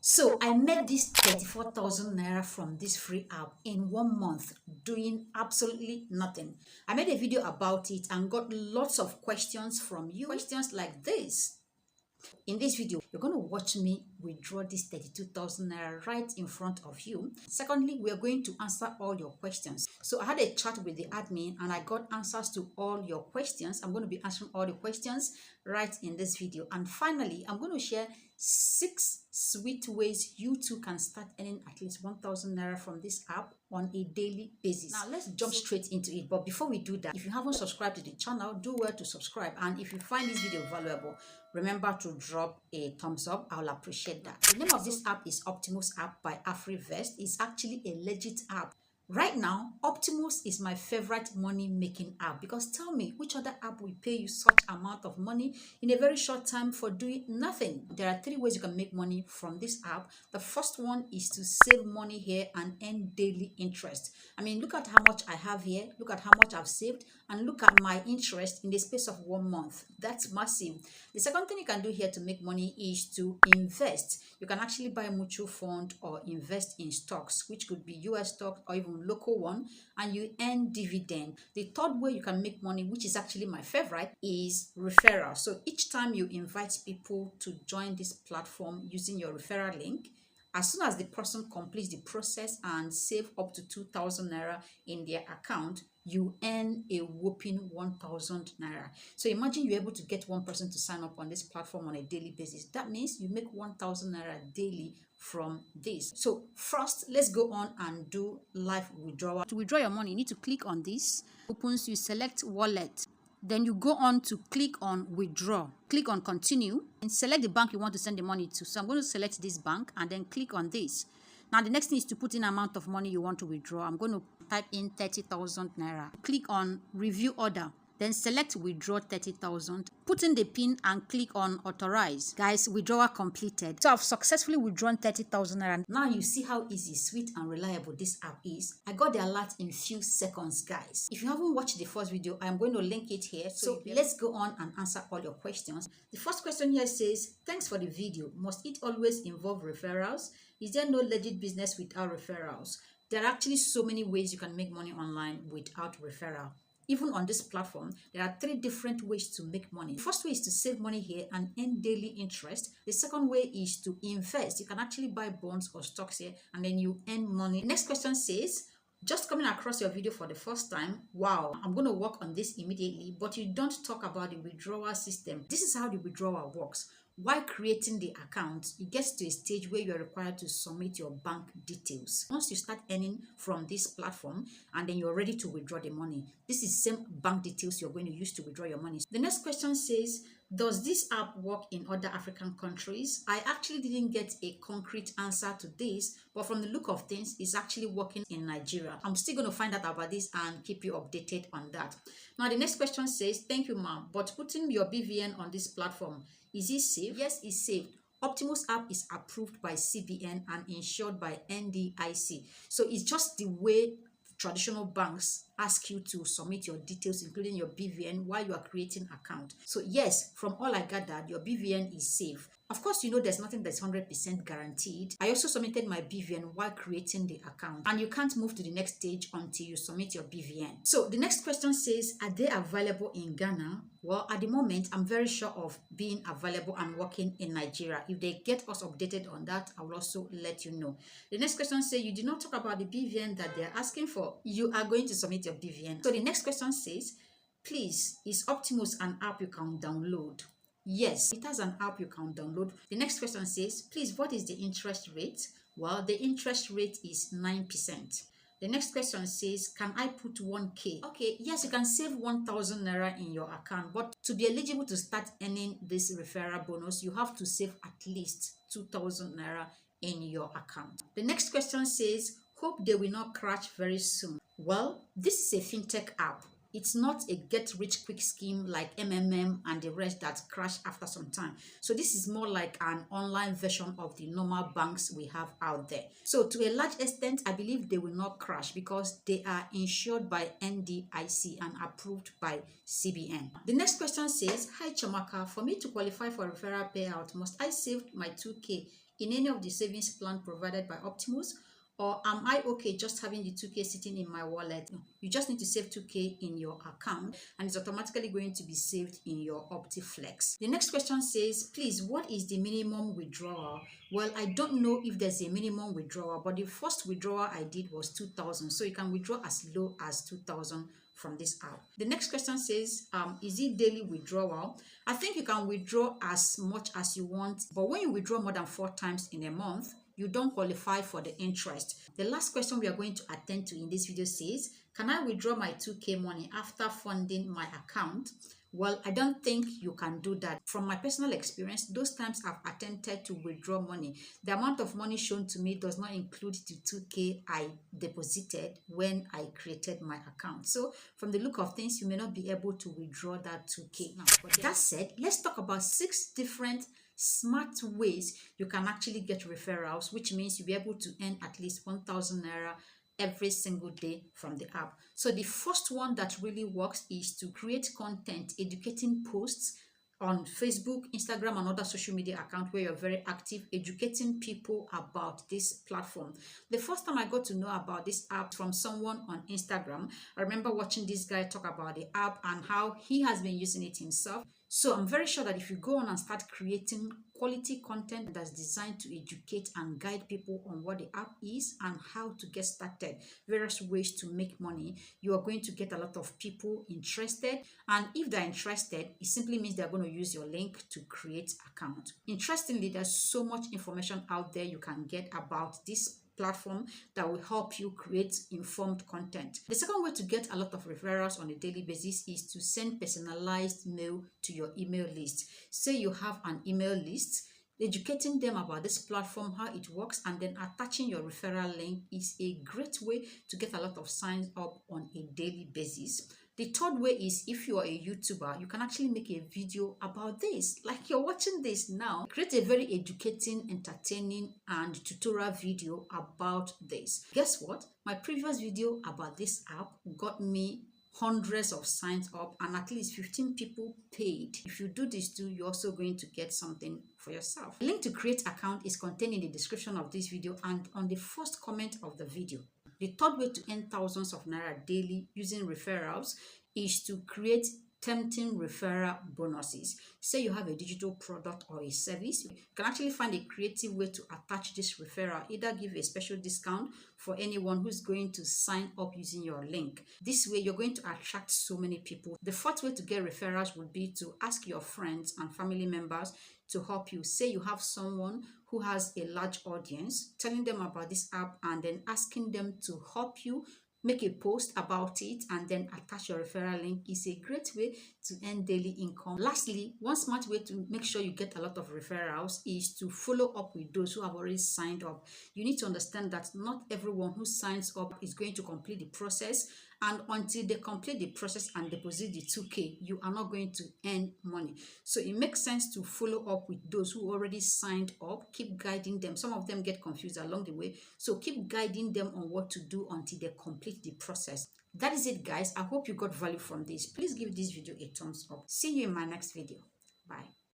So I made this 34,000 naira from this free app in 1 month doing absolutely nothing. I made a video about it and got lots of questions from you. Questions like this. In this video, you're going to watch me withdraw this 32,000 naira right in front of you. Secondly, we are going to answer all your questions. So I had a chat with the admin and I got answers to all your questions. I'm going to be answering all the questions right in this video. And finally, I'm going to share 6 sweet ways you too can start earning at least 1,000 naira from this app on a daily basis. Now let's jump straight into it. But before we do that, if you haven't subscribed to the channel, do well to subscribe. And if you find this video valuable, remember to drop a thumbs up. I'll appreciate that. The name of this app is Optimus app by AfriVest. It's actually a legit app. Right now, Optimus is my favorite money making app because tell me, which other app will pay you such amount of money in a very short time for doing nothing? There are 3 ways you can make money from this app. The first one is to save money here and earn daily interest. I mean, look at how much I have here, look at how much I've saved, and look at my interest in the space of 1 month. That's massive. The second thing you can do here to make money is to invest. You can actually buy a mutual fund or invest in stocks, which could be US stocks or even local one, and you earn dividend. The third way you can make money, which is actually my favorite, is referral. So each time you invite people to join this platform using your referral link, as soon as the person completes the process and save up to 2,000 naira in their account, you earn a whopping 1,000 naira. So imagine you're able to get one person to sign up on this platform on a daily basis. That means you make 1,000 naira daily from this. So first, let's go on and do live withdrawal. To withdraw your money, you need to click on this. Opens, you select wallet. Then you go on to click on withdraw. Click on continue and select the bank you want to send the money to. So I'm going to select this bank and then click on this. Now the next thing is to put in amount of money you want to withdraw. I'm going to type in 30,000 naira. Click on review order. Then select withdraw 30,000. Put in the PIN and click on authorize. Guys, withdrawal completed. So I've successfully withdrawn 30,000 naira. Now you see how easy, sweet and reliable this app is. I got the alert in few seconds, guys. If you haven't watched the first video, I'm going to link it here. So let's go on and answer all your questions. The first question here says, thanks for the video. Must it always involve referrals? Is there no legit business without referrals? There are actually so many ways you can make money online without referral. Even on this platform, there are 3 different ways to make money. The first way is to save money here and earn daily interest. The second way is to invest. You can actually buy bonds or stocks here and then you earn money. Next question says, just coming across your video for the first time, wow, I'm going to work on this immediately, but you don't talk about the withdrawal system. This is how the withdrawal works. While creating the account, it gets to a stage where you're required to submit your bank details. Once you start earning from this platform and then you're ready to withdraw the money, this is same bank details you're going to use to withdraw your money. The next question says, does this app work in other African countries? I actually didn't get a concrete answer to this, but from the look of things, it's actually working in Nigeria. I'm still going to find out about this and keep you updated on that. Now, the next question says, thank you, ma'am, but putting your BVN on this platform, is it safe? Yes, it's safe. Optimus app is approved by CBN and insured by NDIC. So it's just the way traditional banks ask you to submit your details, including your BVN, while you are creating account. So yes, from all I gathered, your BVN is safe. Of course, you know there's nothing that's 100% guaranteed. I also submitted my BVN while creating the account, and you can't move to the next stage until you submit your BVN. So the next question says, are they available in Ghana? Well, at the moment, I'm very sure of being available and working in Nigeria. If they get us updated on that, I will also let you know. The next question says, you did not talk about the BVN that they're asking for. You are going to submit your BVN. So the next question says, please, is Optimus an app you can download? Yes, it has an app you can download. The next question says, please, what is the interest rate? Well, the interest rate is 9%. The next question says, can I put 1K? Okay, yes, you can save 1,000 naira in your account, but to be eligible to start earning this referral bonus, you have to save at least 2,000 naira in your account. The next question says, hope they will not crash very soon. Well, this is a fintech app. It's not a get-rich-quick scheme like MMM and the rest that crash after some time. So this is more like an online version of the normal banks we have out there. So to a large extent, I believe they will not crash because they are insured by NDIC and approved by CBN. The next question says, hi Chomaka, for me to qualify for referral payout, must I save my 2K in any of the savings plan provided by Optimus? Or am I okay just having the 2K sitting in my wallet? No, you just need to save 2K in your account and it's automatically going to be saved in your OptiFlex. The next question says, please, what is the minimum withdrawal? Well, I don't know if there's a minimum withdrawal, but the first withdrawal I did was 2,000. So you can withdraw as low as 2,000 from this app. The next question says, is it daily withdrawal? I think you can withdraw as much as you want, but when you withdraw more than 4 times in a month, you don't qualify for the interest. The last question we are going to attend to in this video says, can I withdraw my 2K money after funding my account? Well, I don't think you can do that. From my personal experience, those times I've attempted to withdraw money, the amount of money shown to me does not include the 2K I deposited when I created my account. So from the look of things, you may not be able to withdraw that 2K now. But that said, let's talk about 6 different smart ways you can actually get referrals, which means you'll be able to earn at least 1,000 naira every single day from the app. So the first one that really works is to create content, educating posts on Facebook, Instagram, and other social media accounts where you're very active, educating people about this platform. The first time I got to know about this app from someone on Instagram, I remember watching this guy talk about the app and how he has been using it himself. So I'm very sure that if you go on and start creating quality content that's designed to educate and guide people on what the app is and how to get started, various ways to make money, you are going to get a lot of people interested. And if they're interested, it simply means they're going to use your link to create account. Interestingly, there's so much information out there you can get about this platform that will help you create informed content. The second way to get a lot of referrals on a daily basis is to send personalized mail to your email list. Say you have an email list, educating them about this platform, how it works, and then attaching your referral link is a great way to get a lot of signs up on a daily basis. The third way is, if you are a YouTuber, you can actually make a video about this. Like you're watching this now, create a very educating, entertaining, and tutorial video about this. Guess what? My previous video about this app got me hundreds of signs up and at least 15 people paid. If you do this too, you're also going to get something for yourself. The link to create account is contained in the description of this video and on the first comment of the video. The third way to earn thousands of naira daily using referrals is to create tempting referral bonuses. Say you have a digital product or a service, you can actually find a creative way to attach this referral, either give a special discount for anyone who's going to sign up using your link. This way you're going to attract so many people. The fourth way to get referrals would be to ask your friends and family members to help you. Say you have someone who has a large audience, telling them about this app and then asking them to help you make a post about it and then attach your referral link is a great way to earn daily income. Lastly, one smart way to make sure you get a lot of referrals is to follow up with those who have already signed up. You need to understand that not everyone who signs up is going to complete the process, and until they complete the process and deposit the 2K, you are not going to earn money. So it makes sense to follow up with those who already signed up, keep guiding them. Some of them get confused along the way, so keep guiding them on what to do until they complete the process. That is it, guys. I hope you got value from this. Please give this video a thumbs up. See you in my next video. Bye.